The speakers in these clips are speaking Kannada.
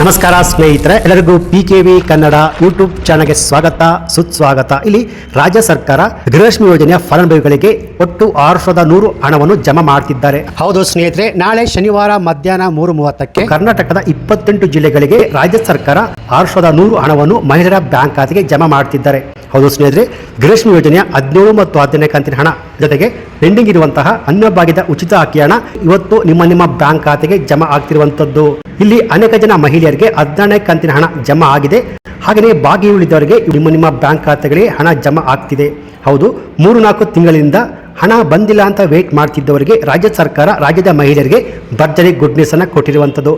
ನಮಸ್ಕಾರ ಸ್ನೇಹಿತರೆ, ಎಲ್ಲರಿಗೂ PKV ಕನ್ನಡ ಯೂಟ್ಯೂಬ್ ಚಾನಲ್ಗೆ ಸ್ವಾಗತ ಸುಸ್ವಾಗತ. ಇಲ್ಲಿ ರಾಜ್ಯ ಸರ್ಕಾರ ಗೃಹಲಕ್ಷ್ಮಿ ಯೋಜನೆಯ ಫಲಾನುಭವಿಗಳಿಗೆ ಒಟ್ಟು 6,100 ಹಣವನ್ನು ಜಮಾ ಮಾಡ್ತಿದ್ದಾರೆ. ಹೌದು ಸ್ನೇಹಿತರೆ, ನಾಳೆ ಶನಿವಾರ ಮಧ್ಯಾಹ್ನ 3:30ಕ್ಕೆ ಕರ್ನಾಟಕದ 28 ಜಿಲ್ಲೆಗಳಿಗೆ ರಾಜ್ಯ ಸರ್ಕಾರ 6,100 ಹಣವನ್ನು ಮಹಿಳೆಯರ ಬ್ಯಾಂಕ್ ಖಾತೆಗೆ ಜಮಾ ಮಾಡ್ತಿದ್ದಾರೆ. ಹೌದು ಸ್ನೇಹಿತರೆ, ಗೃಹಲಕ್ಷ್ಮಿ ಯೋಜನೆಯ 17 ಮತ್ತು 18 ಕಂತಿನ ಹಣ ಜೊತೆಗೆ ಪೆಂಡಿಂಗ್ ಇರುವಂತಹ ಅನ್ನಭಾಗ್ಯದ ಉಚಿತ ಅಕ್ಕಿ ಹಣ ಇವತ್ತು ನಿಮ್ಮ ಬ್ಯಾಂಕ್ ಖಾತೆಗೆ ಜಮಾ ಆಗ್ತಿರುವಂತದ್ದು. ಇಲ್ಲಿ ಅನೇಕ ಜನ ಮಹಿಳೆಯರಿಗೆ 18 ಕಂತಿನ ಹಣ ಜಮಾ ಆಗಿದೆ. ಹಾಗೆಯೇ ಬಾಕಿ ಉಳಿದವರಿಗೆ ನಿಮ್ಮ ಬ್ಯಾಂಕ್ ಖಾತೆಗಳಿಗೆ ಹಣ ಜಮಾ ಆಗ್ತಿದೆ. ಹೌದು, 3-4 ತಿಂಗಳಿಂದ ಹಣ ಬಂದಿಲ್ಲ ಅಂತ ವೇಟ್ ಮಾಡ್ತಿದ್ದವರಿಗೆ ರಾಜ್ಯ ಸರ್ಕಾರ ರಾಜ್ಯದ ಮಹಿಳೆಯರಿಗೆ ಭರ್ಜರಿ ಗುಡ್ ನ್ಯೂಸ್ ಅನ್ನು ಕೊಟ್ಟಿರುವಂಥದ್ದು.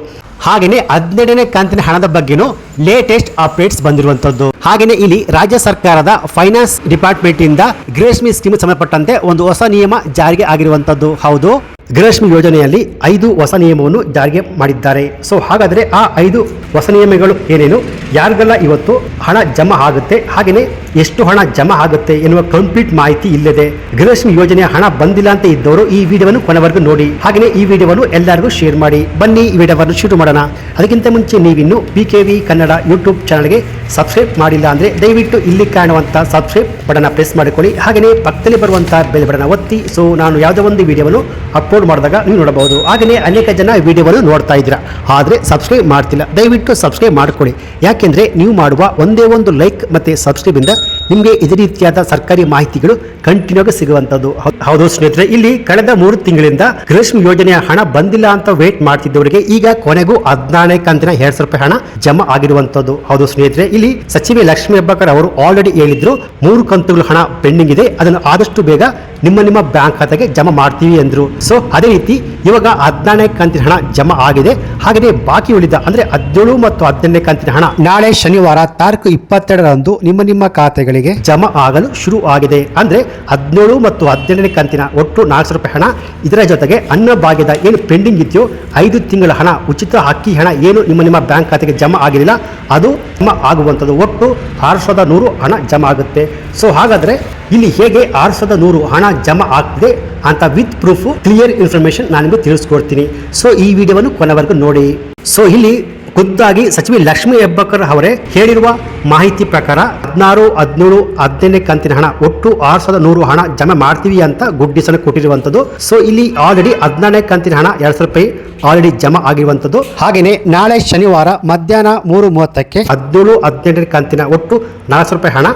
ಹಾಗೆಯೇ 12ನೇ ಕಂತಿನ ಹಣದ ಬಗ್ಗೆನೂ ಲೇಟೆಸ್ಟ್ ಅಪ್ಡೇಟ್ಸ್ ಬಂದಿರುವಂಥದ್ದು. ಹಾಗೆಯೇ ಇಲ್ಲಿ ರಾಜ್ಯ ಸರ್ಕಾರದ ಫೈನಾನ್ಸ್ ಡಿಪಾರ್ಟ್ಮೆಂಟ್ ಇಂದ ಗೃಹಲಕ್ಷ್ಮಿ ಸ್ಕೀಮ್ ಸಂಬಂಧಪಟ್ಟಂತೆ ಒಂದು ಹೊಸ ನಿಯಮ ಜಾರಿಗೆ ಆಗಿರುವಂಥದ್ದು. ಹೌದು, ಗೃಹಲಕ್ಷ್ಮಿ ಯೋಜನೆಯಲ್ಲಿ 5 ಹೊಸ ನಿಯಮವನ್ನು ಜಾರಿಗೆ ಮಾಡಿದ್ದಾರೆ. ಸೊ ಹಾಗಾದರೆ ಆ 5 ಹೊಸ ನಿಯಮಗಳು ಏನೇನು, ಯಾರಿಗೆಲ್ಲ ಇವತ್ತು ಹಣ ಜಮಾ ಆಗುತ್ತೆ, ಹಾಗೆಯೇ ಎಷ್ಟು ಹಣ ಜಮಾ ಆಗುತ್ತೆ ಎನ್ನುವ ಕಂಪ್ಲೀಟ್ ಮಾಹಿತಿ ಇಲ್ಲದೆ ಗೃಹಲಕ್ಷ್ಮಿ ಯೋಜನೆಯ ಹಣ ಬಂದಿಲ್ಲ ಅಂತ ಇದ್ದವರು ಈ ವಿಡಿಯೋವನ್ನು ಕೊನೆವರೆಗೂ ನೋಡಿ. ಹಾಗೆಯೇ ಈ ವಿಡಿಯೋವನ್ನು ಎಲ್ಲರಿಗೂ ಶೇರ್ ಮಾಡಿ. ಬನ್ನಿ ಈ ವಿಡಿಯೋವನ್ನು ಶುರು ಮಾಡೋಣ. ಅದಕ್ಕಿಂತ ಮುಂಚೆ ನೀವಿನ್ನು PKV ಕನ್ನಡ ಯೂಟ್ಯೂಬ್ ಚಾನಲ್ಗೆ ಸಬ್ಸ್ಕ್ರೈಬ್ ಮಾಡಿಲ್ಲ ಅಂದರೆ ದಯವಿಟ್ಟು ಇಲ್ಲಿ ಕಾಣುವಂಥ ಸಬ್ಸ್ಕ್ರೈಬ್ ಬಟನ್ ಪ್ರೆಸ್ ಮಾಡಿಕೊಳ್ಳಿ. ಹಾಗೆಯೇ ಪಕ್ಕದಲ್ಲಿ ಬರುವಂಥ ಬೆಲ್ ಬಟನ್ ಒತ್ತಿ. ಸೊ ನಾನು ಯಾವುದೋ ಒಂದು ವಿಡಿಯೋವನ್ನು ಅಪ್ಲೋಡ್ ಮಾಡಿದಾಗ ನೀವು ನೋಡಬಹುದು. ಹಾಗೆಯೇ ಅನೇಕ ಜನ ವಿಡಿಯೋವನ್ನು ನೋಡ್ತಾ ಇದ್ದೀರಾ, ಆದರೆ ಸಬ್ಸ್ಕ್ರೈಬ್ ಮಾಡ್ತಿಲ್ಲ. ದಯವಿಟ್ಟು ಸಬ್ಸ್ಕ್ರೈಬ್ ಮಾಡಿಕೊಳ್ಳಿ. ಯಾಕೆಂದರೆ ನೀವು ಮಾಡುವ ಒಂದೇ ಒಂದು ಲೈಕ್ ಮತ್ತು ಸಬ್ಸ್ಕ್ರೈಬ್ ಇಂದ ನಿಮಗೆ ಇದೇ ರೀತಿಯಾದ ಸರ್ಕಾರಿ ಮಾಹಿತಿಗಳು ಕಂಟಿನ್ಯೂ ಆಗಿ ಸಿಗುವಂಥದ್ದು. ಹೌದು ಸ್ನೇಹಿತರೆ, ಇಲ್ಲಿ ಕಳೆದ 3 ತಿಂಗಳಿಂದ ಗೃಹಲಕ್ಷ್ಮಿ ಯೋಜನೆಯ ಹಣ ಬಂದಿಲ್ಲ ಅಂತ ವೇಟ್ ಮಾಡ್ತಿದ್ದವರಿಗೆ ಈಗ ಕೊನೆಗೂ 14 ಕಂತಿನ 2,000 ರೂಪಾಯಿ ಹಣ ಜಮಾ ಆಗಿರುವಂಥದ್ದು. ಹೌದು ಸ್ನೇಹಿತರೆ, ಇಲ್ಲಿ ಸಚಿವೆ ಲಕ್ಷ್ಮೀ ಹೆಬ್ಬಾಳ್ಕರ್ ಅವರು ಆಲ್ರೆಡಿ ಹೇಳಿದ್ರು 3 ಕಂತುಗಳ ಹಣ ಪೆಂಡಿಂಗ್ ಇದೆ, ಅದನ್ನು ಆದಷ್ಟು ಬೇಗ ನಿಮ್ಮ ಬ್ಯಾಂಕ್ ಖಾತೆಗೆ ಜಮಾ ಮಾಡ್ತೀವಿ ಎಂದ್ರು. ಸೊ ಅದೇ ರೀತಿ ಇವಾಗ 14 ಕಂತಿನ ಹಣ ಜಮಾ ಆಗಿದೆ. ಹಾಗೆಯೇ ಬಾಕಿ ಉಳಿದ ಅಂದ್ರೆ 17 ಮತ್ತು 18 ಕಂತಿನ ಹಣ ನಾಳೆ ಶನಿವಾರ ತಾರೀಕು 22ರಂದು ನಿಮ್ಮ ಖಾತೆಗಳಿಗೆ ಜಮಾ ಆಗಲು ಶುರು ಆಗಿದೆ. ಅಂದ್ರೆ 17 ಮತ್ತು 18 ಕಂತಿನ ಒಟ್ಟು 400 ರೂಪಾಯಿ ಹಣ, ಇದರ ಜೊತೆಗೆ ಅನ್ನಭಾಗ್ಯದ ಏನು ಪೆಂಡಿಂಗ್ ಇದೆಯೋ 5 ತಿಂಗಳ ಹಣ, ಉಚಿತ ಅಕ್ಕಿ ಹಣ ಏನು ನಿಮ್ಮ ಬ್ಯಾಂಕ್ ಖಾತೆಗೆ ಜಮಾ ಆಗಿರಲಿಲ್ಲ ಅದು ಜಮಾ ಆಗುವಂಥದ್ದು. ಒಟ್ಟು 6,100 ಹಣ ಜಮಾ ಆಗುತ್ತೆ. ಸೊ ಹಾಗಾದ್ರೆ ಇಲ್ಲಿ ಹೇಗೆ 6,100 ಹಣ ಜಮಾ ಆಗ್ತಿದೆ ಅಂತ ವಿತ್ ಪ್ರೂಫ್ ಕ್ಲಿಯರ್ ಇನ್ಫಾರ್ಮೇಶನ್ ನಾನು ನಿಮಗೆ ತಿಳಿಸ್ಕೊಡ್ತೀನಿ. ಸೊ ಈ ವಿಡಿಯೋವನ್ನು ಕೊನೆವರೆಗೂ ನೋಡಿ. ಸೊ ಇಲ್ಲಿ ಖುದ್ದಾಗಿ ಸಚಿವೆ ಲಕ್ಷ್ಮೀ ಹೆಬ್ಬಾಳ್ಕರ್ ಅವರೇ ಹೇಳಿರುವ ಮಾಹಿತಿ ಪ್ರಕಾರ 16, 17, 18 ಕಂತಿನ ಹಣ ಒಟ್ಟು 6,100 ಹಣ ಜಮಾ ಮಾಡ್ತೀವಿ ಅಂತ ಗುಡ್ ನ್ಯೂಸ್ ಅನ್ನು ಕೊಟ್ಟಿರುವಂಥದ್ದು. ಸೊ ಇಲ್ಲಿ ಆಲ್ರೆಡಿ 14 ಕಂತಿನ ಹಣ 2,000 ರೂಪಾಯಿ ಆಲ್ರೆಡಿ ಜಮಾ ಆಗಿರುವಂಥದ್ದು. ಹಾಗೆಯೇ ನಾಳೆ ಶನಿವಾರ ಮಧ್ಯಾಹ್ನ 3:30ಕ್ಕೆ 17, 18 ಕಂತಿನ ಒಟ್ಟು 400 ರೂಪಾಯಿ ಹಣ,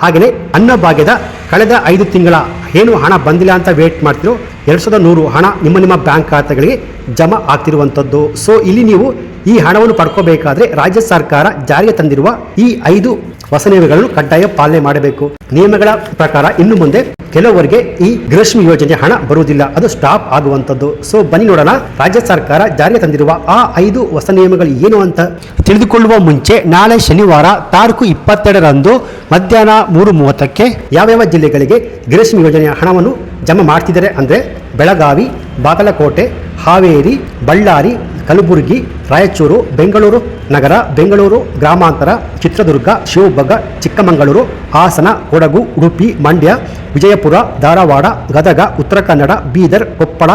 ಹಾಗೆಯೇ ಅನ್ನಭಾಗ್ಯದ ಕಳೆದ 5 ತಿಂಗಳ ಏನು ಹಣ ಬಂದಿಲ್ಲ ಅಂತ ವೇಟ್ ಮಾಡ್ತಿರೋ 2,100 ಹಣ ನಿಮ್ಮ ಬ್ಯಾಂಕ್ ಖಾತೆಗಳಿಗೆ ಜಮಾ ಆಗ್ತಿರುವಂಥದ್ದು. ಸೊ ಇಲ್ಲಿ ನೀವು ಈ ಹಣವನ್ನು ಪಡ್ಕೋಬೇಕಾದ್ರೆ ರಾಜ್ಯ ಸರ್ಕಾರ ಜಾರಿಗೆ ತಂದಿರುವ ಈ 5 ಹೊಸ ನಿಯಮಗಳನ್ನು ಕಡ್ಡಾಯ ಪಾಲನೆ ಮಾಡಬೇಕು. ನಿಯಮಗಳ ಪ್ರಕಾರ ಇನ್ನು ಮುಂದೆ ಕೆಲವರಿಗೆ ಈ ಗೃಹಲಕ್ಷ್ಮಿ ಯೋಜನೆ ಹಣ ಬರುವುದಿಲ್ಲ, ಅದು ಸ್ಟಾಪ್ ಆಗುವಂಥದ್ದು. ಸೊ ಬನ್ನಿ ನೋಡೋಣ, ರಾಜ್ಯ ಸರ್ಕಾರ ಜಾರಿಗೆ ತಂದಿರುವ ಆ 5 ಹೊಸ ನಿಯಮಗಳು ಏನು ಅಂತ ತಿಳಿದುಕೊಳ್ಳುವ ಮುಂಚೆ ನಾಳೆ ಶನಿವಾರ ತಾರೀಕು 22ರಂದು ಮಧ್ಯಾಹ್ನ 3:30ಕ್ಕೆ ಯಾವ್ಯಾವ ಜಿಲ್ಲೆಗಳಿಗೆ ಗೃಹಲಕ್ಷ್ಮಿ ಯೋಜನೆಯ ಹಣವನ್ನು ಜಮಾ ಮಾಡ್ತಿದ್ದಾರೆ ಅಂದರೆ ಬೆಳಗಾವಿ, ಬಾಗಲಕೋಟೆ, ಹಾವೇರಿ, ಬಳ್ಳಾರಿ, ಕಲಬುರಗಿ, ರಾಯಚೂರು, ಬೆಂಗಳೂರು ನಗರ, ಬೆಂಗಳೂರು ಗ್ರಾಮಾಂತರ, ಚಿತ್ರದುರ್ಗ, ಶಿವಮೊಗ್ಗ, ಚಿಕ್ಕಮಗಳೂರು, ಹಾಸನ, ಕೊಡಗು, ಉಡುಪಿ, ಮಂಡ್ಯ, ವಿಜಯಪುರ, ಧಾರವಾಡ, ಗದಗ, ಉತ್ತರ ಕನ್ನಡ, ಬೀದರ್, ಕೊಪ್ಪಳ,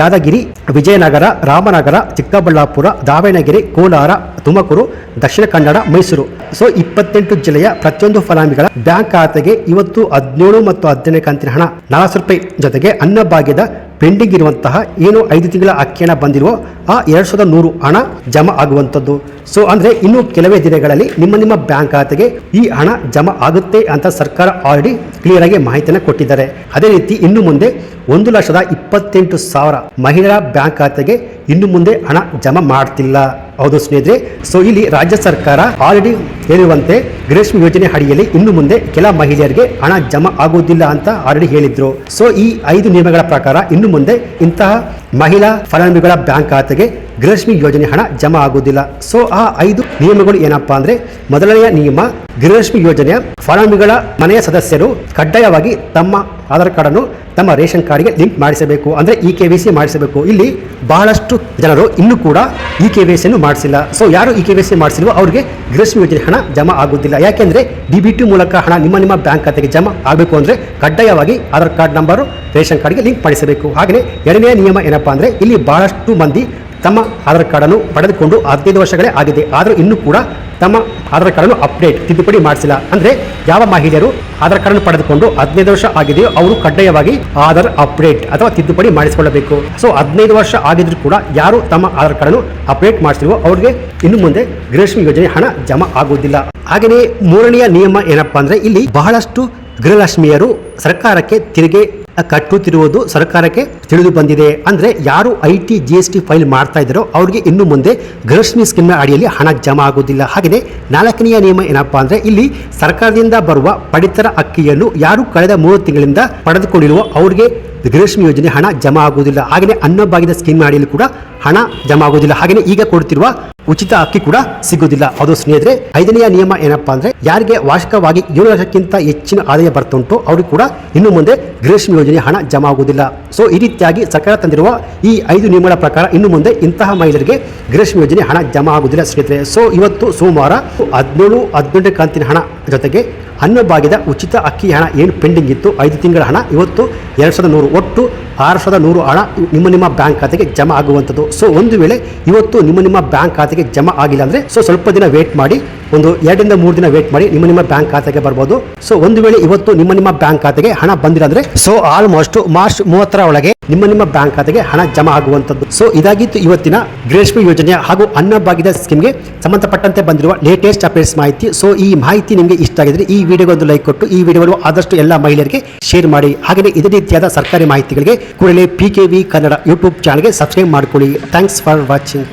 ಯಾದಗಿರಿ, ವಿಜಯನಗರ, ರಾಮನಗರ, ಚಿಕ್ಕಬಳ್ಳಾಪುರ, ದಾವಣಗೆರೆ, ಕೋಲಾರ, ತುಮಕೂರು, ದಕ್ಷಿಣ ಕನ್ನಡ, ಮೈಸೂರು. ಸೊ 28 ಜಿಲ್ಲೆಯ ಪ್ರತಿಯೊಂದು ಫಲಾನುಭವಿಗಳ ಬ್ಯಾಂಕ್ ಖಾತೆಗೆ ಇವತ್ತು 17 ಮತ್ತು 18 ಕಂತಿನ ಹಣ 400 ರೂಪಾಯಿ ಜೊತೆಗೆ ಅನ್ನಭಾಗ್ಯದ ಪೆಂಡಿಂಗ್ ಇರುವಂತಹ ಏನು 5 ತಿಂಗಳ ಅಕ್ಕಿ ಹಣ ಬಂದಿರುವ ಆ 2,100 ಹಣ ಜಮಾ ಆಗುವಂಥದ್ದು. ಸೊ ಅಂದರೆ ಇನ್ನು ಕೆಲವೇ ದಿನಗಳಲ್ಲಿ ನಿಮ್ಮ ಬ್ಯಾಂಕ್ ಖಾತೆಗೆ ಈ ಹಣ ಜಮಾ ಆಗುತ್ತೆ ಅಂತ ಸರ್ಕಾರ ಆಲ್ರೆಡಿ ಕ್ಲಿಯರ್ ಆಗಿ ಮಾಹಿತಿಯನ್ನು ಕೊಟ್ಟಿದ್ದಾರೆ. ಅದೇ ರೀತಿ ಇನ್ನು ಮುಂದೆ 1,28,000 ಮಹಿಳೆಯರ ಬ್ಯಾಂಕ್ ಖಾತೆಗೆ ಇನ್ನು ಮುಂದೆ ಹಣ ಜಮಾ ಮಾಡ್ತಿಲ್ಲ. ಹೌದು ಸ್ನೇಹಿತರೆ, ಸೊ ಇಲ್ಲಿ ರಾಜ್ಯ ಸರ್ಕಾರ ಆಲ್ರೆಡಿ ಹೇಳಿರುವಂತೆ ಗೃಹಲಕ್ಷ್ಮಿ ಯೋಜನೆ ಅಡಿಯಲ್ಲಿ ಇನ್ನು ಮುಂದೆ ಕೆಲ ಮಹಿಳೆಯರಿಗೆ ಹಣ ಜಮಾ ಆಗುವುದಿಲ್ಲ ಅಂತ ಆಲ್ರೆಡಿ ಹೇಳಿದ್ರು. ಸೊ ಈ 5 ನಿಯಮಗಳ ಪ್ರಕಾರ ಇನ್ನು ಮುಂದೆ ಇಂತಹ ಮಹಿಳಾ ಫಲಾನುಭವಿಗಳ ಬ್ಯಾಂಕ್ ಖಾತೆಗೆ ಗೃಹಲಕ್ಷ್ಮಿ ಯೋಜನೆ ಹಣ ಜಮಾ ಆಗುವುದಿಲ್ಲ. ಸೊ ಆ 5 ನಿಯಮಗಳು ಏನಪ್ಪಾ ಅಂದ್ರೆ, ಮೊದಲನೆಯ ನಿಯಮ, ಗೃಹಲಕ್ಷ್ಮಿ ಯೋಜನೆಯ ಫಲಾನುಭವಿಗಳ ಮನೆಯ ಸದಸ್ಯರು ಕಡ್ಡಾಯವಾಗಿ ತಮ್ಮ ಆಧಾರ್ ಕಾರ್ಡ್ ಅನ್ನು ತಮ್ಮ ರೇಷನ್ ಕಾರ್ಡ್ಗೆ ಲಿಂಕ್ ಮಾಡಿಸಬೇಕು, ಅಂದ್ರೆ EKYC ಮಾಡಿಸಬೇಕು. ಇಲ್ಲಿ ಬಹಳಷ್ಟು ಜನರು ಇನ್ನೂ ಕೂಡ EKYC ಮಾಡಿಸಿಲ್ಲ. ಸೊ ಯಾರು EKYC ಮಾಡಿಸಿಲ್ವೋ ಅವರಿಗೆ ಗೃಹಲಕ್ಷ್ಮಿ ಯೋಜನೆ ಹಣ ಜಮಾ ಆಗುವುದಿಲ್ಲ. ಯಾಕೆಂದ್ರೆ DBT ಮೂಲಕ ಹಣ ನಿಮ್ಮ ಬ್ಯಾಂಕ್ ಖಾತೆಗೆ ಜಮಾ ಆಗಬೇಕು ಅಂದ್ರೆ ಕಡ್ಡಾಯವಾಗಿ ಆಧಾರ್ ಕಾರ್ಡ್ ನಂಬರು ರೇಷನ್ ಕಾರ್ಡ್ಗೆ ಲಿಂಕ್ ಮಾಡಿಸಬೇಕು. ಹಾಗೆಯೇ ಎರಡನೇ ನಿಯಮ ಏನಪ್ಪಾ ಅಂದ್ರೆ, ಇಲ್ಲಿ ಬಹಳಷ್ಟು ಮಂದಿ ತಮ್ಮ ಆಧಾರ್ ಕಾರ್ಡನ್ನು ಪಡೆದುಕೊಂಡು 15 ವರ್ಷಗಳೇ ಆಗಿದೆ, ಆದರೂ ಇನ್ನೂ ಕೂಡ ತಮ್ಮ ಆಧಾರ್ ಕಾರ್ಡನ್ನು ಅಪ್ಡೇಟ್ ತಿದ್ದುಪಡಿ ಮಾಡಿಸಿಲ್ಲ. ಅಂದರೆ ಯಾವ ಮಹಿಳೆಯರು ಆಧಾರ್ ಕಾರ್ಡನ್ನು ಪಡೆದುಕೊಂಡು 15 ವರ್ಷ ಆಗಿದೆಯೋ ಅವರು ಕಡ್ಡಾಯವಾಗಿ ಆಧಾರ್ ಅಪ್ಡೇಟ್ ಅಥವಾ ತಿದ್ದುಪಡಿ ಮಾಡಿಸಿಕೊಳ್ಳಬೇಕು. ಸೊ 15 ವರ್ಷ ಆಗಿದ್ರು ಕೂಡ ಯಾರು ತಮ್ಮ ಆಧಾರ್ ಕಾರ್ಡನ್ನು ಅಪ್ಡೇಟ್ ಮಾಡಿಸಿಲ್ವೋ ಅವ್ರಿಗೆ ಇನ್ನು ಮುಂದೆ ಗೃಹಲಕ್ಷ್ಮಿ ಯೋಜನೆ ಹಣ ಜಮಾ ಆಗುವುದಿಲ್ಲ. ಹಾಗೆಯೇ ಮೂರನೆಯ ನಿಯಮ ಏನಪ್ಪಾ ಅಂದ್ರೆ ಇಲ್ಲಿ ಬಹಳಷ್ಟು ಗೃಹಲಕ್ಷ್ಮಿಯರು ಸರ್ಕಾರಕ್ಕೆ ತೆರಿಗೆ ಕಟ್ಟುತ್ತಿರುವುದು ಸರ್ಕಾರಕ್ಕೆ ತಿಳಿದು ಬಂದಿದೆ. ಅಂದ್ರೆ ಯಾರು IT GST ಫೈಲ್ ಮಾಡ್ತಾ ಇದ್ದಾರೋ ಅವ್ರಿಗೆ ಇನ್ನು ಮುಂದೆ ಗೃಹಲಕ್ಷ್ಮಿ ಸ್ಕೀಮ್ನ ಅಡಿಯಲ್ಲಿ ಹಣ ಜಮಾ ಆಗುವುದಿಲ್ಲ. ಹಾಗೆಯೇ 4ನೆಯ ನಿಯಮ ಏನಪ್ಪಾ ಅಂದ್ರೆ ಇಲ್ಲಿ ಸರ್ಕಾರದಿಂದ ಬರುವ ಪಡಿತರ ಅಕ್ಕಿಯನ್ನು ಯಾರು ಕಳೆದ 3 ತಿಂಗಳಿಂದ ಪಡೆದುಕೊಂಡಿರುವ ಅವ್ರಿಗೆ ಗೃಹಲಕ್ಷ್ಮಿ ಯೋಜನೆ ಹಣ ಜಮಾ ಆಗುವುದಿಲ್ಲ. ಹಾಗೆಯೇ ಅನ್ನಭಾಗ್ಯದ ಸ್ಕೀಮ್ ಅಡಿಯಲ್ಲಿ ಕೂಡ ಹಣ ಜಮಾ ಆಗುವುದಿಲ್ಲ. ಹಾಗೆಯೇ ಈಗ ಕೊಡುತ್ತಿರುವ ಉಚಿತ ಅಕ್ಕಿ ಕೂಡ ಸಿಗುವುದಿಲ್ಲ. ಅದು ಸ್ನೇಹಿತರೆ 5ನೆಯ ನಿಯಮ ಏನಪ್ಪಾ ಅಂದ್ರೆ ಯಾರಿಗೆ ವಾರ್ಷಿಕವಾಗಿ 7 ಲಕ್ಷಕ್ಕಿಂತ ಹೆಚ್ಚಿನ ಆದಾಯ ಬರ್ತುಂಟು ಅವ್ರಿಗೆ ಕೂಡ ಇನ್ನು ಮುಂದೆ ಗೃಹಲಕ್ಷ್ಮಿ ಯೋಜನೆ ಹಣ ಜಮಾ ಆಗುವುದಿಲ್ಲ. ಸೊ ಈ ರೀತಿಯಾಗಿ ಸರ್ಕಾರ ತಂದಿರುವ ಈ 5 ನಿಯಮಗಳ ಪ್ರಕಾರ ಇನ್ನು ಮುಂದೆ ಇಂತಹ ಮಹಿಳೆಯರಿಗೆ ಗೃಹಲಕ್ಷ್ಮಿ ಯೋಜನೆ ಹಣ ಜಮಾ ಆಗುವುದಿಲ್ಲ ಸ್ನೇಹಿತರೆ. ಸೊ ಇವತ್ತು ಸೋಮವಾರ 17 ಕಂತಿನ ಹಣ ಜೊತೆಗೆ ಅನ್ನಭಾಗ್ಯದ ಉಚಿತ ಅಕ್ಕಿ ಹಣ ಏನು ಪೆಂಡಿಂಗ್ ಇತ್ತು 5 ತಿಂಗಳ ಹಣ ಇವತ್ತು 2100 ಒಟ್ಟು 6100 ಹಣ ನಿಮ್ಮ ಬ್ಯಾಂಕ್ ಖಾತೆಗೆ ಜಮಾ ಆಗುವಂಥದ್ದು. ಸೊ ಒಂದು ವೇಳೆ ಇವತ್ತು ನಿಮ್ಮ ಬ್ಯಾಂಕ್ ಖಾತೆಗೆ ಜಮಾ ಆಗಿಲ್ಲ ಅಂದ್ರೆ ಸೊ ಸ್ವಲ್ಪ ದಿನ ವೇಟ್ ಮಾಡಿ, ಒಂದು 2 ರಿಂದ 3 ದಿನ ವೇಟ್ ಮಾಡಿ ನಿಮ್ಮ ಬ್ಯಾಂಕ್ ಖಾತೆಗೆ ಬರ್ಬೋದು. ಸೊ ಒಂದು ವೇಳೆ ಇವತ್ತು ನಿಮ್ಮ ಬ್ಯಾಂಕ್ ಖಾತೆಗೆ ಹಣ ಬಂದಿಲ್ಲ ಅಂದ್ರೆ ಸೊ ಆಲ್ಮೋಸ್ಟ್ ಮಾರ್ಚ್ 30ರ ಒಳಗೆ ನಿಮ್ಮ ಬ್ಯಾಂಕ್ ಖಾತೆಗೆ ಹಣ ಜಮಾ ಆಗುವಂಥದ್ದು. ಸೊ ಇದಾಗಿತ್ತು ಇವತ್ತಿನ ಗೃಹಲಕ್ಷ್ಮಿ ಯೋಜನೆಯ ಹಾಗೂ ಅನ್ನಭಾಗ್ಯದ ಸ್ಕೀಮ್ಗೆ ಸಂಬಂಧಪಟ್ಟಂತೆ ಬಂದಿರುವ ಲೇಟೆಸ್ಟ್ ಅಪ್ಡೇಟ್ಸ್ ಮಾಹಿತಿ. ಸೊ ಈ ಮಾಹಿತಿ ನಿಮಗೆ ಇಷ್ಟ ಆಗಿದ್ರೆ ಈ ವಿಡಿಯೋಗೆ ಒಂದು ಲೈಕ್ ಕೊಟ್ಟು ಈ ವಿಡಿಯೋವನ್ನು ಆದಷ್ಟು ಎಲ್ಲ ಮಹಿಳೆಯರಿಗೆ ಶೇರ್ ಮಾಡಿ. ಹಾಗೆಯೇ ಇದೇ ರೀತಿಯಾದ ಸರ್ಕಾರಿ ಮಾಹಿತಿಗಳಿಗೆ ಕೂಡಲೇ PKV ಕನ್ನಡ ಯೂಟ್ಯೂಬ್ ಚಾನಲ್ಗೆ ಸಬ್ಸ್ಕ್ರೈಬ್ ಮಾಡಿಕೊಳ್ಳಿ. Thanks for watching.